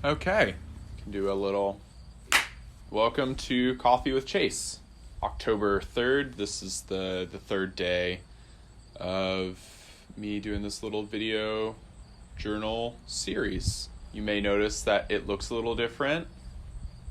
Okay, can do a little welcome to Coffee with Chase. October 3rd, this is the third day of me doing this little video journal series. You may notice that it looks a little different.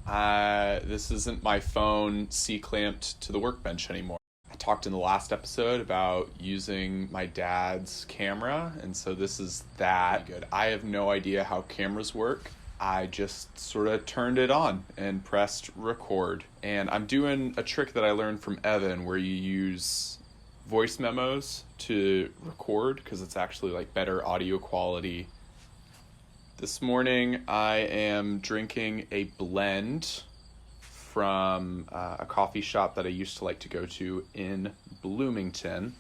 This isn't my phone C-clamped to the workbench anymore. I talked in the last episode about using my dad's camera, and so this is that. Good. I have no idea how cameras work. I just sort of turned it on and pressed record. And I'm doing a trick that I learned from Evan where you use voice memos to record because it's actually like better audio quality. This morning I am drinking a blend from a coffee shop that I used to like to go to in Bloomington.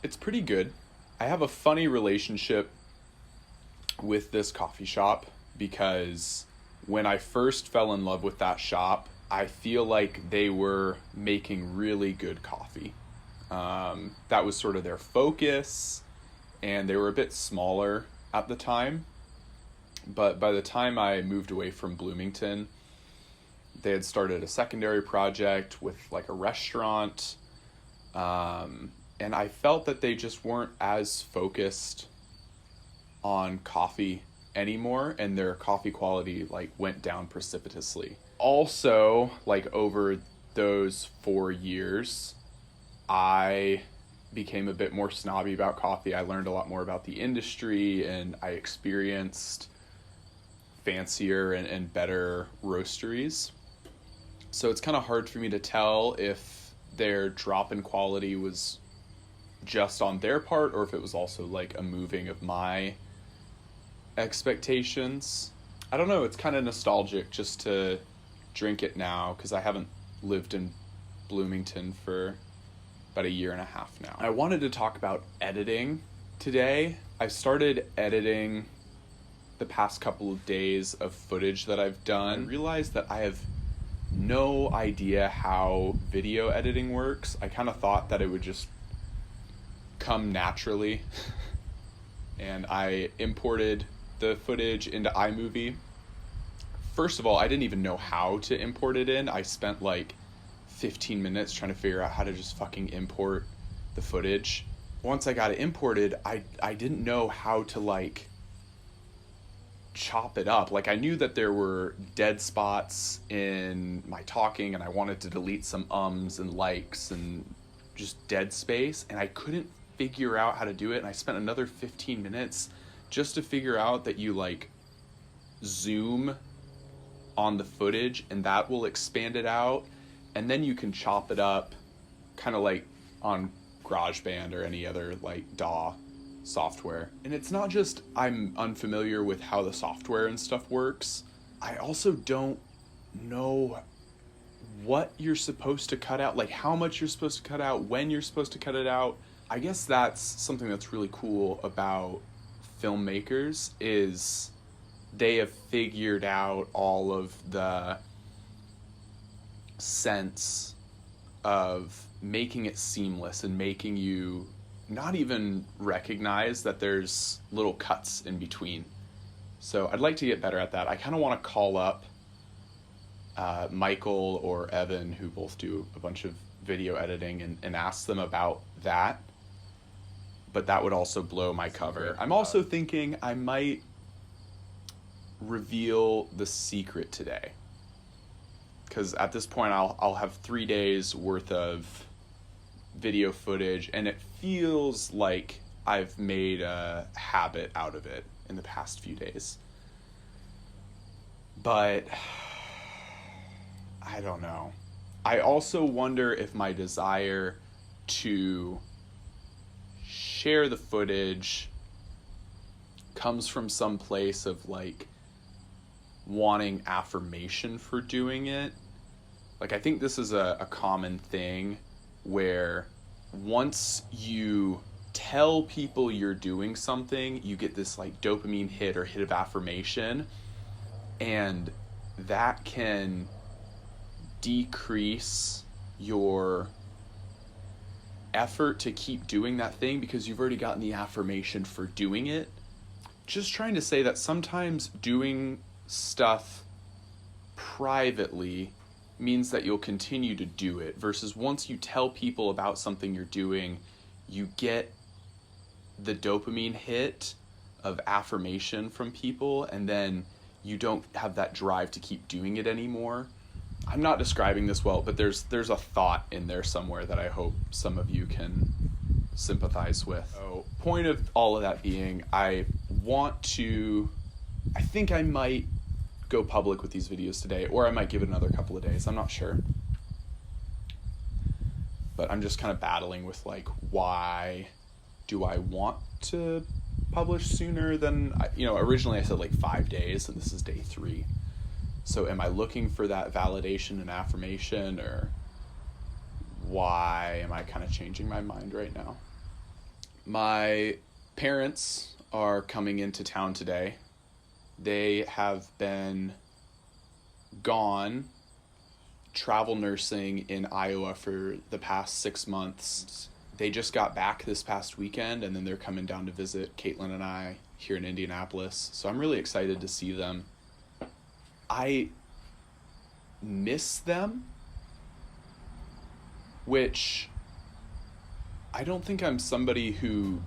It's pretty good. I have a funny relationship with this coffee shop because when I first fell in love with that shop, I feel like they were making really good coffee. That was sort of their focus, and they were a bit smaller at the time. But by the time I moved away from Bloomington, they had started a secondary project with like a restaurant. And I felt that they just weren't as focused on coffee anymore, and their coffee quality like went down precipitously. Also, like over those 4 years, I became a bit more snobby about coffee. I learned a lot more about the industry, and I experienced fancier and better roasteries. So it's kind of hard for me to tell if their drop in quality was just on their part or if it was also like a moving of my expectations. I don't know, it's kind of nostalgic just to drink it now because I haven't lived in Bloomington for about a year and a half now. I wanted to talk about editing today. I started editing the past couple of days of footage that I've done. I realized that I have no idea how video editing works. I kind of thought that it would just come naturally. And I imported the footage into iMovie. First of all, I didn't even know how to import it in. I spent like 15 minutes trying to figure out how to just fucking import the footage. Once I got it imported, I didn't know how to like chop it up. Like I knew that there were dead spots in my talking and I wanted to delete some ums and likes and just dead space, and I couldn't figure out how to do it. And I spent another 15 minutes just to figure out that you like zoom on the footage and that will expand it out, and then you can chop it up kind of like on GarageBand or any other like DAW software. And it's not just I'm unfamiliar with how the software and stuff works. I also don't know what you're supposed to cut out, like how much you're supposed to cut out, when you're supposed to cut it out. I guess that's something that's really cool about filmmakers is they have figured out all of the sense of making it seamless and making you not even recognize that there's little cuts in between. So I'd like to get better at that. I kind of want to call up Michael or Evan, who both do a bunch of video editing, and ask them about that. But that would also blow my cover. I'm also thinking I might reveal the secret today. Because at this point I'll have 3 days worth of video footage, and it feels like I've made a habit out of it in the past few days. But I don't know. I also wonder if my desire to share the footage comes from some place of like wanting affirmation for doing it. Like I think this is a common thing where once you tell people you're doing something, you get this like dopamine hit or hit of affirmation, and that can decrease your effort to keep doing that thing because you've already gotten the affirmation for doing it. Just trying to say that sometimes doing stuff privately means that you'll continue to do it, versus once you tell people about something you're doing, you get the dopamine hit of affirmation from people, and then you don't have that drive to keep doing it anymore. I'm not describing this well, but there's a thought in there somewhere that I hope some of you can sympathize with. So, point of all of that being, I think I might go public with these videos today, or I might give it another couple of days. I'm not sure. But I'm just kind of battling with, like, why do I want to publish sooner than, originally I said like 5 days, and this is day 3. So am I looking for that validation and affirmation, or why am I kind of changing my mind right now? My parents are coming into town today. They have been gone travel nursing in Iowa for the past 6 months. They just got back this past weekend, and then they're coming down to visit Caitlin and I here in Indianapolis. So I'm really excited to see them. I miss them, which I don't think I'm somebody who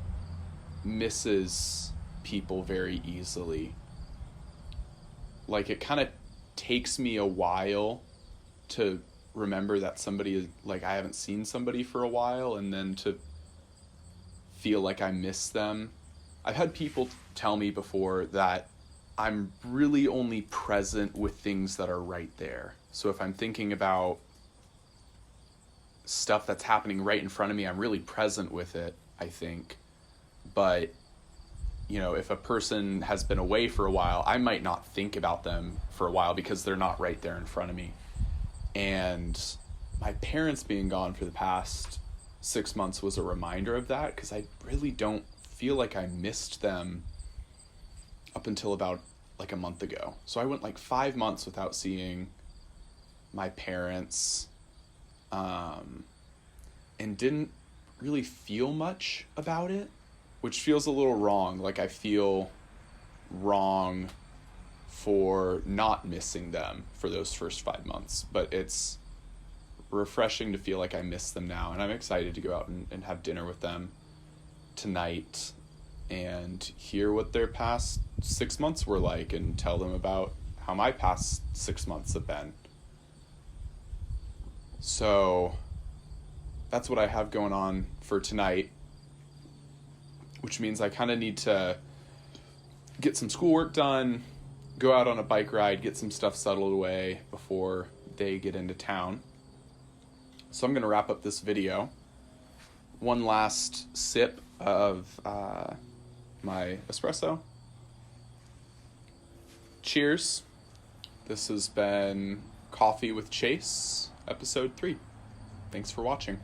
misses people very easily. Like, it kind of takes me a while to remember that somebody is, like, I haven't seen somebody for a while, and then to feel like I miss them. I've had people tell me before that I'm really only present with things that are right there. So if I'm thinking about stuff that's happening right in front of me, I'm really present with it, I think. But if a person has been away for a while, I might not think about them for a while because they're not right there in front of me. And my parents being gone for the past 6 months was a reminder of that, because I really don't feel like I missed them up until about like a month ago. So I went like 5 months without seeing my parents, and didn't really feel much about it, which feels a little wrong. Like, I feel wrong for not missing them for those first 5 months, but it's refreshing to feel like I miss them now, and I'm excited to go out and have dinner with them tonight and hear what their past 6 months were like, and tell them about how my past 6 months have been. So that's what I have going on for tonight, which means I kind of need to get some schoolwork done, go out on a bike ride, get some stuff settled away before they get into town. So I'm going to wrap up this video. One last sip of my espresso. Cheers. This has been Coffee with Chase, episode 3. Thanks for watching.